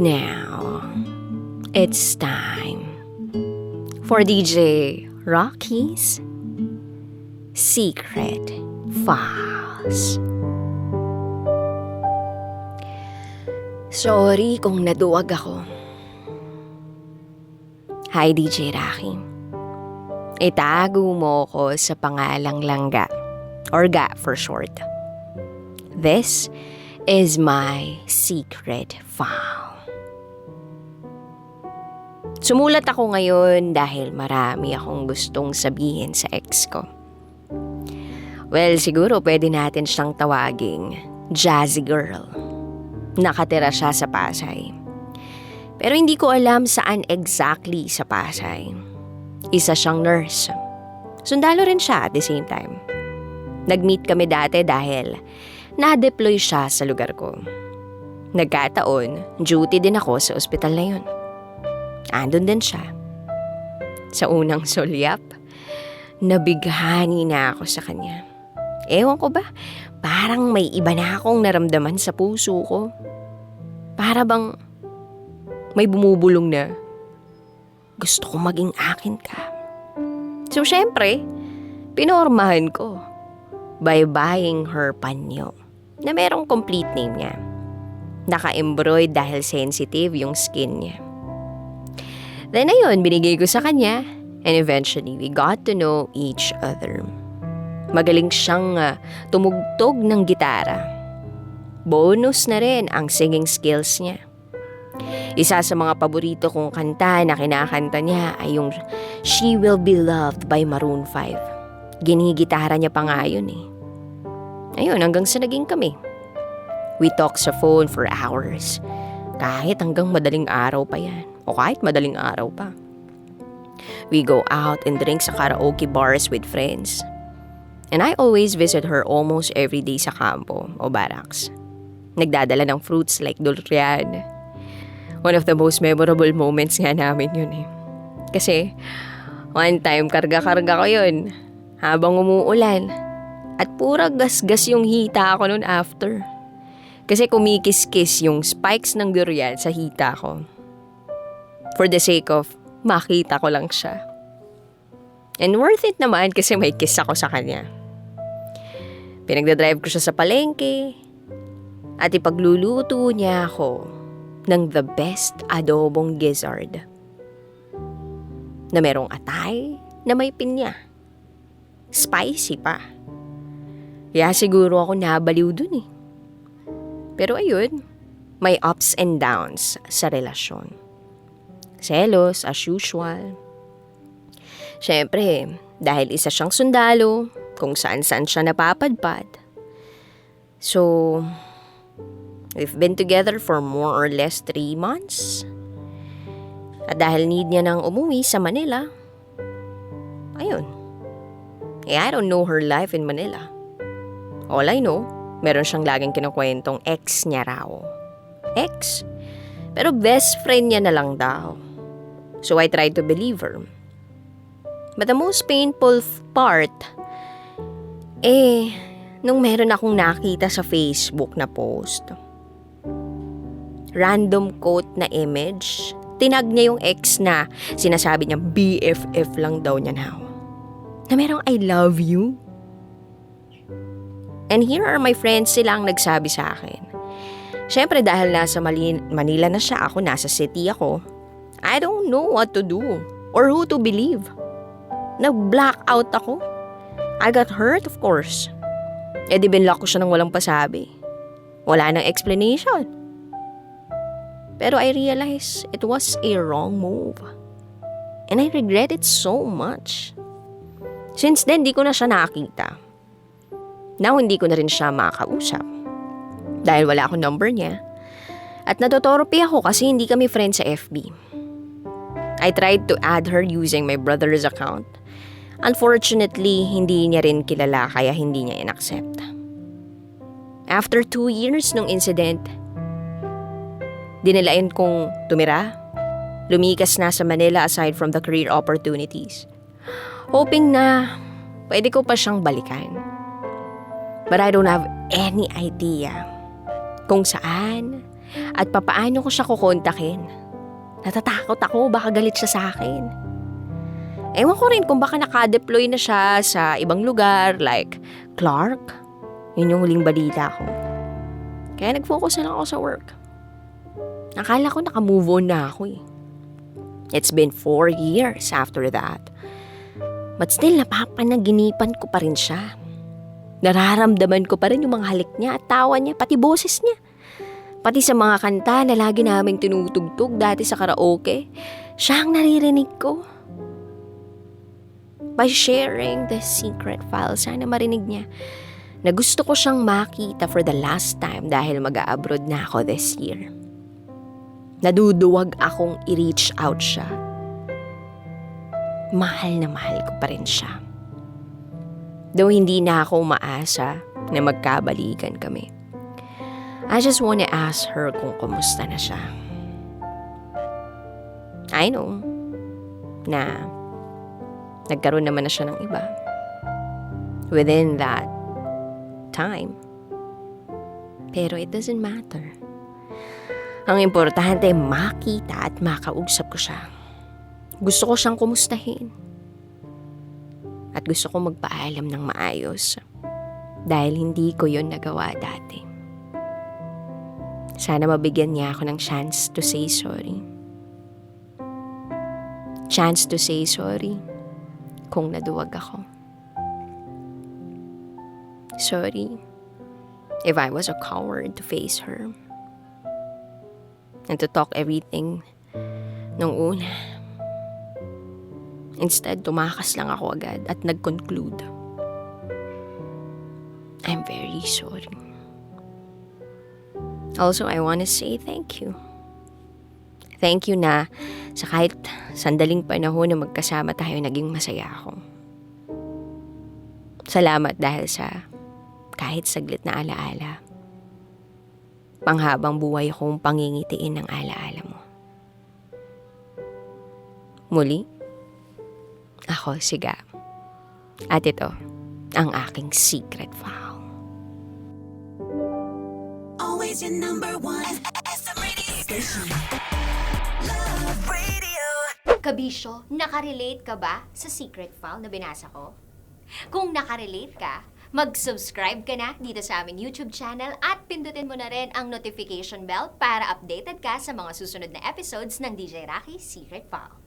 now, it's time for DJ Raqi's Secret Files. Sorry kung naduwag ako. Hi DJ Raqi. Itago mo ko sa pangalang Langga, or Ga for short. This is my secret file. Sumulat ako ngayon dahil marami akong gustong sabihin sa ex ko. Well, siguro pwede natin siyang tawaging jazzy girl. Nakatira siya sa Pasay. Pero hindi ko alam saan exactly sa Pasay. Isa siyang nurse. Sundalo rin siya at the same time. Nag-meet kami dati dahil na-deploy siya sa lugar ko. Nagkataon, duty din ako sa ospital na yun. Andun din siya. Sa unang sulyap, nabighani na ako sa kanya. Ewan ko ba, parang may iba na akong naramdaman sa puso ko. Para bang may bumubulong na, gusto ko maging akin ka. So syempre, pinormahan ko by buying her panyo na merong complete name niya. Naka-embroid dahil sensitive yung skin niya. Then ayun, binigay ko sa kanya and eventually we got to know each other. Magaling siyang tumugtog ng gitara. Bonus na rin ang singing skills niya. Isa sa mga paborito kong kanta na kinakanta niya ay yung She Will Be Loved by Maroon 5. Ginigitara niya pa nga yun eh. Ayun, hanggang sa naging kami. We talk sa phone for hours. Kahit hanggang madaling araw pa yan. O kahit madaling araw pa. We go out and drink sa karaoke bars with friends. And I always visit her almost every day sa kampo o barracks. Nagdadala ng fruits like durian. One of the most memorable moments nga namin yun eh. Kasi one time karga-karga ko yun habang umuulan. At pura gas-gas yung hita ko noon after. Kasi kumikis-kis yung spikes ng durian sa hita ko. For the sake of makita ko lang siya. And worth it naman kasi may kiss ako sa kanya. Pinagdadrive ko siya sa palengke. At ipagluluto niya ako ng the best adobong gizzard. Na merong atay na may pinya. Spicy pa. Kaya siguro ako nabaliw dun eh. Pero ayun, may ups and downs sa relasyon. Selos as usual. Siyempre, dahil isa siyang sundalo, kung saan-saan siya napapadpad. So, we've been together for more or less 3 months. At dahil need niya nang umuwi sa Manila, ayun. I don't know her life in Manila. All I know, meron siyang laging kinukwentong ex niya raw. Ex? Pero best friend niya na lang daw. So I tried to believe her. But the most painful part, nung meron akong nakita sa Facebook na post. Random quote na image, tinag niya yung ex na sinasabi niya BFF lang daw niya now. Na merong I love you. And here are my friends, sila ang nagsabi sa akin. Siyempre dahil nasa Manila na siya, ako nasa city ako. I don't know what to do or who to believe. Nag-blackout ako. I got hurt of course. Di binlock ko siya ng walang pasabi. Wala nang explanation. Pero I realized it was a wrong move. And I regret it so much. Since then, di ko na siya nakita. Now, hindi ko na rin siya makakausap. Dahil wala akong number niya. At natotoropi ako kasi hindi kami friends sa FB. I tried to add her using my brother's account. Unfortunately, hindi niya rin kilala kaya hindi niya in-accept. After 2 years nung incident, dinilain kong tumira. Lumikas na sa Manila aside from the career opportunities. Hoping na pwede ko pa siyang balikan. But I don't have any idea kung saan At papaano ko siya kukontakin. Natatakot ako, baka galit siya sa akin. Ewan ko rin kung baka nakadeploy na siya sa ibang lugar like Clark. Yun yung huling balita ko. Kaya nag-focus na lang ako sa work. Akala ko naka-move on na ako eh. It's been 4 years after that. But still, napapanaginipan ko pa rin siya. Nararamdaman ko pa rin yung mga halik niya at tawa niya, pati boses niya. Pati sa mga kanta na lagi naming tinutugtog dati sa karaoke, siya ang naririnig ko. By sharing the secret file, sana marinig niya na gusto ko siyang makita for the last time dahil mag-a-abroad na ako this year. Naduduwag akong i-reach out siya. Mahal na mahal ko pa rin siya. Though hindi na ako umaasa na magkabalikan kami. I just wanna ask her kung kumusta na siya. I know na nagkaroon naman na siya ng iba. Within that time. Pero it doesn't matter. Ang importante, makita at makausap ko siya. Gusto ko siyang kumustahin. At gusto ko magpaalam ng maayos. Dahil hindi ko yon nagawa dati. Sana mabigyan niya ako ng chance to say sorry. Chance to say sorry kung naduwag ako. Sorry if I was a coward to face her. And to talk everything nung una. Instead, tumakas lang ako agad at nag-conclude. I'm very sorry. Also, I want to say thank you. Thank you na sa kahit sandaling panahon na magkasama tayo, naging masaya ako. Salamat dahil sa kahit saglit na alaala. Panghabang buhay kong pangingitiin ng alaala mo. Muli, ako si Gab. At ito, ang aking secret file. Always your number one SM radio station. Love Radio. Kabisyo, nakarelate ka ba sa secret file na binasa ko? Kung nakarelate ka, mag-subscribe ka na dito sa aming YouTube channel at pindutin mo na rin ang notification bell para updated ka sa mga susunod na episodes ng DJ Raqi Secret File.